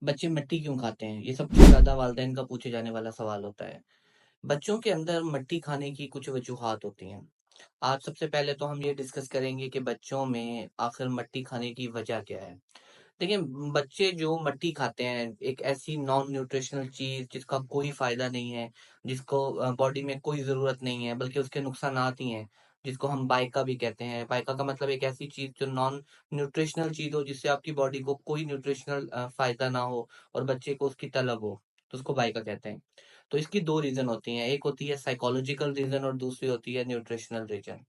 बच्चे मिट्टी क्यों खाते हैं? ये सबसे ज़्यादा वालिदैन का पूछे जाने वाला सवाल होता है। बच्चों के अंदर मिट्टी खाने की कुछ वजूहात होती हैं। आज सबसे पहले तो हम ये डिस्कस करेंगे कि बच्चों में आखिर मिट्टी खाने की वजह क्या है? देखिए, बच्चे जो मिट्टी खाते हैं, एक ऐसी नॉन न्यूट्रिशनल चीज़ जिसका कोई फ़ायदा नहीं है, जिसको बॉडी में कोई ज़रूरत नहीं है, बल्कि उसके नुकसानात ही हैं, जिसको हम बायका भी कहते हैं। बायका का मतलब एक ऐसी चीज़ जो नॉन न्यूट्रिशनल चीज़ हो, जिससे आपकी बॉडी को कोई न्यूट्रिशनल फ़ायदा ना हो और बच्चे को उसकी तलब हो, तो उसको बायका कहते हैं। तो इसकी 2 रीज़न होती हैं, एक होती है साइकोलॉजिकल रीज़न और दूसरी होती है न्यूट्रिशनल रीज़न।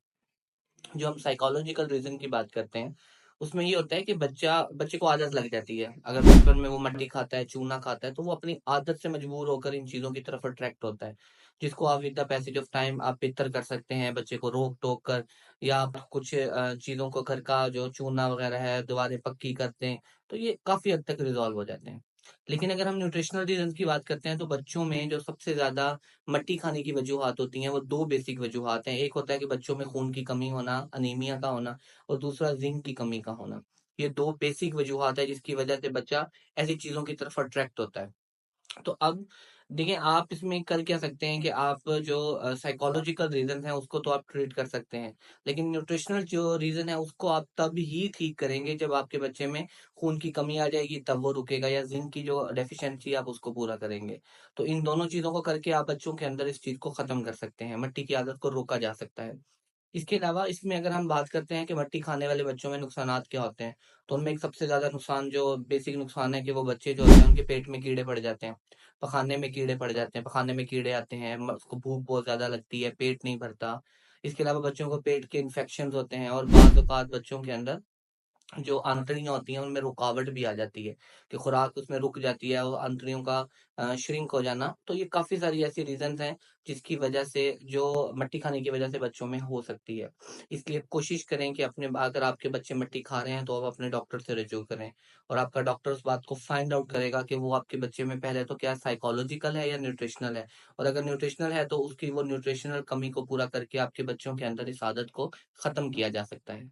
जो हम साइकोलॉजिकल रीज़न की बात करते हैं, उसमें ये होता है कि बच्चे को आदत लग जाती है। अगर बचपन में वो मट्टी खाता है, चूना खाता है, तो वो अपनी आदत से मजबूर होकर इन चीज़ों की तरफ अट्रैक्ट होता है, जिसको आप with the passage of time आप बेहतर कर सकते हैं, बच्चे को रोक-टोक कर या आप कुछ चीज़ों को घर का जो चूना वगैरह है, दीवारें पक्की कर दें, तो ये काफ़ी हद तक रिज़ॉल्व हो जाते हैं। लेकिन अगर हम न्यूट्रिशनल रीज़न्स की बात करते हैं, तो बच्चों में जो सबसे ज़्यादा मट्टी खाने की वजूहात होती हैं, वो 2 बेसिक वजूहात हैं। एक होता है कि बच्चों में खून की कमी होना, अनीमिया का होना और दूसरा ज़िंक की कमी का होना। ये 2 बेसिक वजूहात है जिसकी वजह से बच्चा ऐसी चीज़ों की तरफ अट्रैक्ट होता है। तो अब देखिए, आप इसमें कर क्या सकते हैं कि आप जो साइकोलॉजिकल रीज़न है उसको तो आप ट्रीट कर सकते हैं। लेकिन न्यूट्रिशनल जो रीज़न है उसको आप तब ही ठीक करेंगे जब आपके बच्चे में खून की कमी आ जाएगी, तब वो रुकेगा, या ज़िंक की जो डेफिशिएंसी है आप उसको पूरा करेंगे। तो इन दोनों चीज़ों को करके आप बच्चों के अंदर इस चीज़ को खत्म कर सकते हैं। मिट्टी की आदत को रोका जा सकता है। इसके अलावा इसमें अगर हम बात करते हैं कि मिट्टी खाने वाले बच्चों में नुकसानात क्या होते हैं, तो उनमें एक सबसे ज़्यादा नुकसान जो बेसिक नुकसान है कि वो बच्चे जो होते हैं उनके पेट में कीड़े पड़ जाते हैं, पखाने में कीड़े पड़ जाते हैं, पखाने में कीड़े आते हैं, उसको भूख बहुत ज़्यादा लगती है, पेट नहीं भरता। इसके अलावा बच्चों को पेट के इन्फेक्शंस होते हैं और बाज़ औक़ात बच्चों के अंदर जो आंतड़ियाँ होती हैं उनमें रुकावट भी आ जाती है, कि खुराक उसमें रुक जाती है और आंतड़ियों का श्रिंक हो जाना। तो ये काफ़ी सारी ऐसी रीज़न्स हैं जिसकी वजह से जो मिट्टी खाने की वजह से बच्चों में हो सकती है। इसलिए कोशिश करें कि अपने अगर आपके बच्चे मिट्टी खा रहे हैं तो आप अपने डॉक्टर से रजूँ करें, और आपका डॉक्टर उस बात को फाइंड आउट करेगा कि वो आपके बच्चे में पहले तो क्या साइकोलॉजिकल है या न्यूट्रिशनल है। और अगर न्यूट्रिशनल है तो उसकी वो न्यूट्रिशनल कमी को पूरा करके आपके बच्चों के अंदर इस आदत को खत्म किया जा सकता है।